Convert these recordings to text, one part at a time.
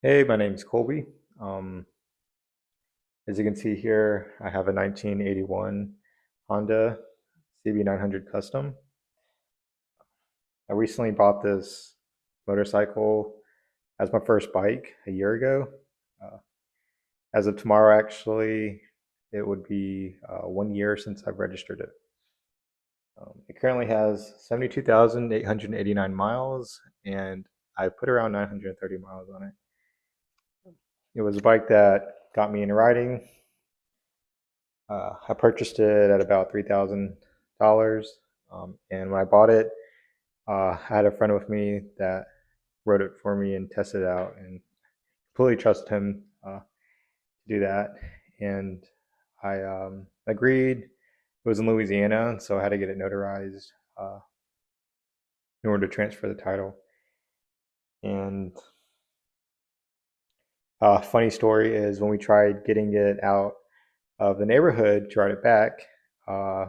Hey, my name's Colby. Um, as you can see here, I have a 1981 Honda CB900 Custom. I recently bought this motorcycle as my first bike a year ago. Uh, as of tomorrow, actually, it would be 1 year since I've registered it. It currently has 72,889 miles, and I put around 930 miles on it. It was a bike that got me into riding. I purchased it at about $3,000, and when I bought it, I had a friend with me that wrote it for me and tested it out, and completely trust him to do that. And I agreed. It was in Louisiana, so I had to get it notarized uh, in order to transfer the title. And funny story is when we tried getting it out of the neighborhood to ride it back, uh,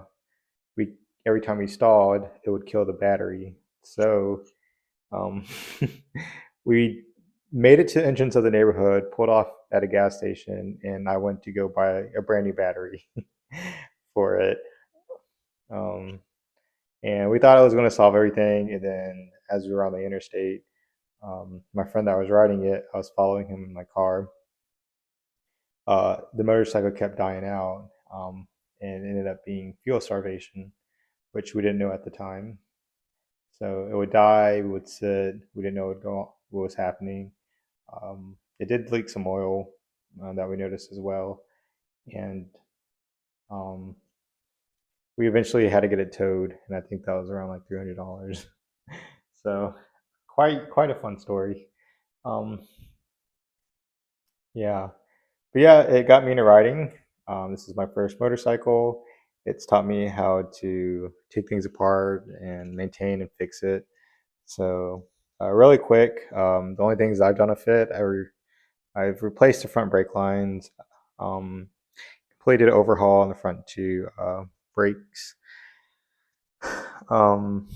we every time we stalled, it would kill the battery. So um, we made it to the entrance of the neighborhood, pulled off at a gas station, and I went to go buy a brand new battery for it. Um, and we thought it was going to solve everything. And then as we were on the interstate, my friend that was riding it, I was following him in my car. The motorcycle kept dying out, and ended up being fuel starvation, which we didn't know at the time. So it would die, we would sit, we didn't know what was happening. It did leak some oil that we noticed as well, and um, we eventually had to get it towed, and I think that was around like $300. So quite a fun story. Um, yeah, but yeah, it got me into riding. This is my first motorcycle. It's taught me how to take things apart and maintain and fix it. So really quick, the only things I've done with it, I've replaced the front brake lines, um, completed an overhaul on the front two brakes, um,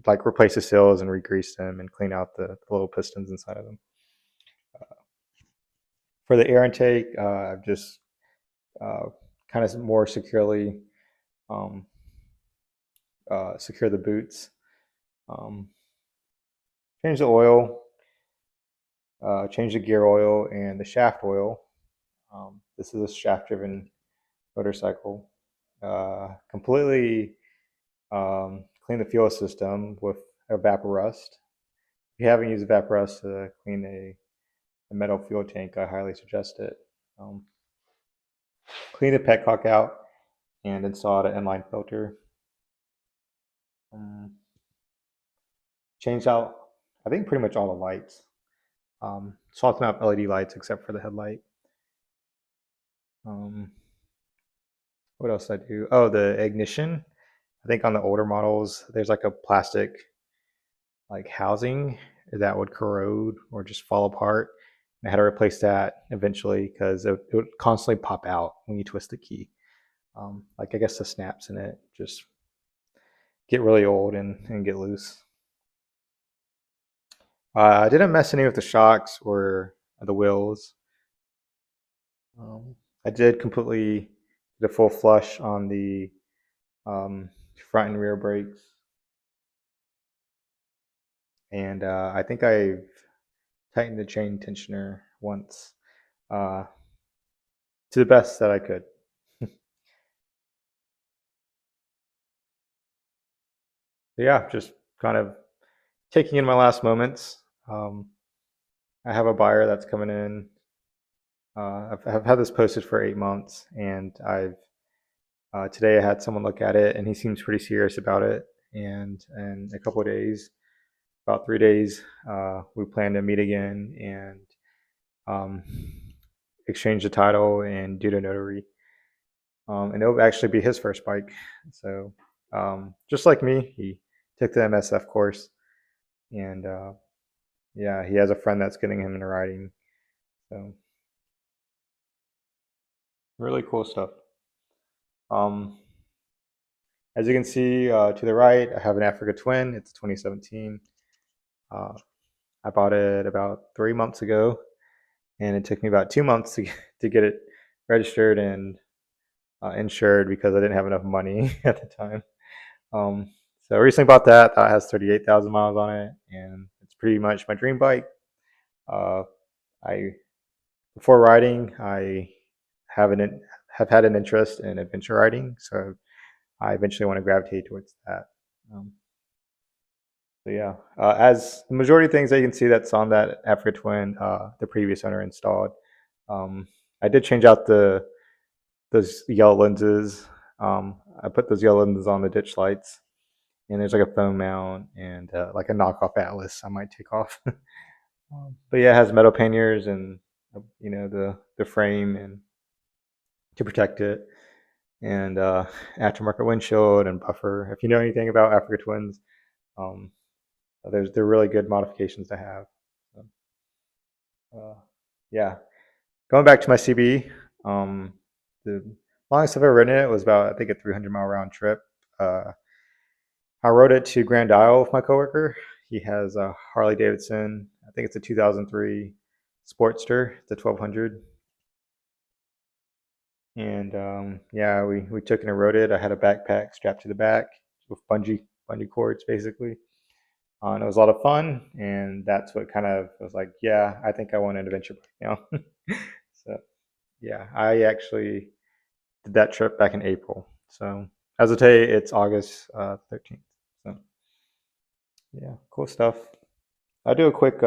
like replace the seals and re-grease them and clean out the little pistons inside of them. For the air intake, I've just kind of more securely um, secure the boots, um, change the oil, change the gear oil and the shaft oil. This is a shaft-driven motorcycle. Completely clean the fuel system with evaporust. If you haven't used evaporust to clean a metal fuel tank, I highly suggest it. Um, Clean the petcock out and install an inline filter. Um, Change out, I think, pretty much all the lights. Swapped them out LED lights except for the headlight. Um, what else did I do? Oh, the ignition. I think on the older models, there's like a plastic like housing that would corrode or just fall apart. I had to replace that eventually because it would constantly pop out when you twist the key. Like I guess the snaps in it just get really old and get loose. I didn't mess any with the shocks or the wheels. Um, I did completely the full flush on the um, front and rear brakes, and I think I've tightened the chain tensioner once uh, to the best that I could. Yeah, just kind of taking in my last moments. Um, I have a buyer that's coming in. I've had this posted for 8 months, and I've today I had someone look at it, and he seems pretty serious about it. And in a couple of days, about 3 days, we plan to meet again and um, exchange the title and do the notary. And it'll actually be his first bike. So just like me, he took the MSF course, and yeah, he has a friend that's getting him into riding. So really cool stuff. Um, as you can see to the right, I have an Africa Twin. It's 2017. Uh, I bought it about 3 months ago. and it took me about 2 months to get it registered and insured because I didn't have enough money at the time. Um, so I recently bought that. That has 38,000 miles on it, and it's pretty much my dream bike. Uh, I Before riding, I have an have had an interest in adventure riding, so I eventually want to gravitate towards that. Um, so yeah, as the majority of things that you can see that's on that Africa Twin, the previous owner installed. Um, I did change out those yellow lenses. I put those yellow lenses on the ditch lights, and there's like a foam mount and like a knockoff Atlas I might take off. But yeah, it has metal panniers and the frame and to protect it, and aftermarket windshield and buffer. If you know anything about Africa Twins, um, they're really good modifications to have. So, yeah, going back to my CB, the longest I've ever ridden it was about, I think, a 300-mile round trip. Uh, I rode it to Grand Isle with my coworker. He has a Harley Davidson. I think it's a 2003 Sportster. It's a 1200. And yeah, we took it and rode it. I had a backpack strapped to the back with bungee cords, basically. And it was a lot of fun. And that's what kind of was like, yeah, I think I want an adventure bike now. So yeah, I actually did that trip back in April. So as of today, it's August 13th. So yeah, cool stuff. I'll do a quick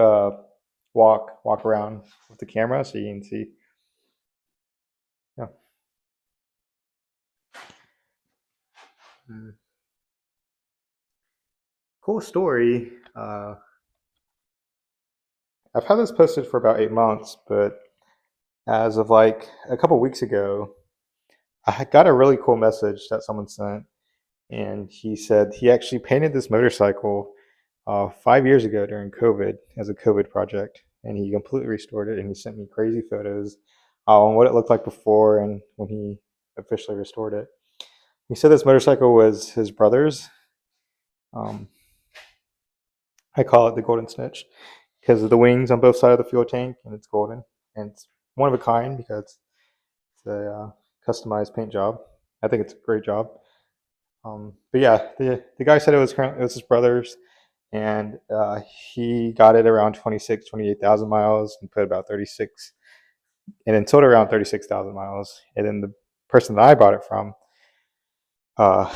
walk around with the camera so you can see. Yeah. Mm. Cool story. I've had this posted for about 8 months, but as of like a couple weeks ago, I got a really cool message that someone sent, and he said he actually painted this motorcycle 5 years ago during COVID as a COVID project, and he completely restored it. And he sent me crazy photos on what it looked like before and when he officially restored it. He said this motorcycle was his brother's. Um, I call it the Golden Snitch because of the wings on both sides of the fuel tank, and it's golden, and it's one of a kind because it's a customized paint job. I think it's a great job. But yeah, the guy said it was his brother's, and he got it around 28,000 miles and put about 36, and then sold it around 36,000 miles. And then the person that I bought it from uh,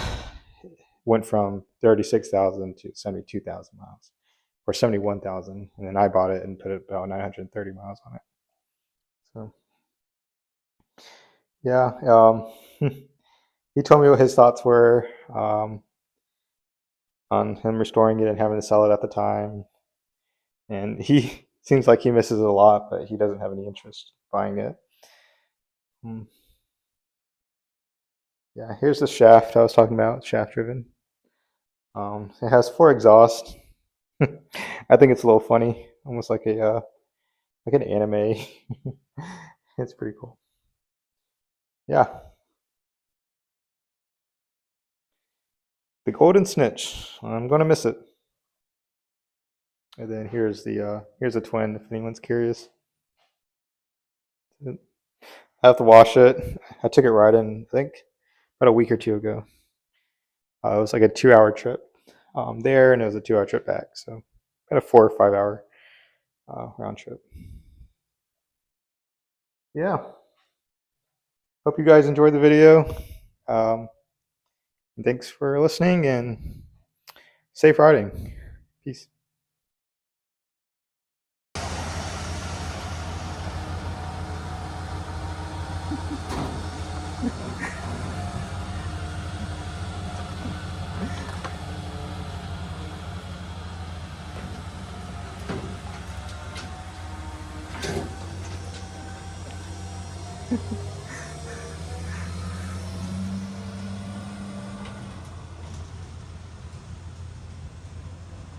went from 36,000 to 72,000 miles, or 71,000, and then I bought it and put it about 930 miles on it. So yeah, he told me what his thoughts were on him restoring it and having to sell it at the time. And he seems like he misses it a lot, but he doesn't have any interest in buying it. Hmm. Yeah, here's the shaft I was talking about, shaft driven. It has 4 exhausts. I think it's a little funny, almost like an anime. It's pretty cool. Yeah, the Golden Snitch. I'm gonna miss it. And then here's a twin if anyone's curious. I have to wash it. I took it riding, I think, about a week or two ago. It was like a 2-hour trip there, and it was a 2-hour trip back. So about a 4 or 5 hour round trip. Yeah. Hope you guys enjoyed the video. Um, and thanks for listening, and safe riding. Peace.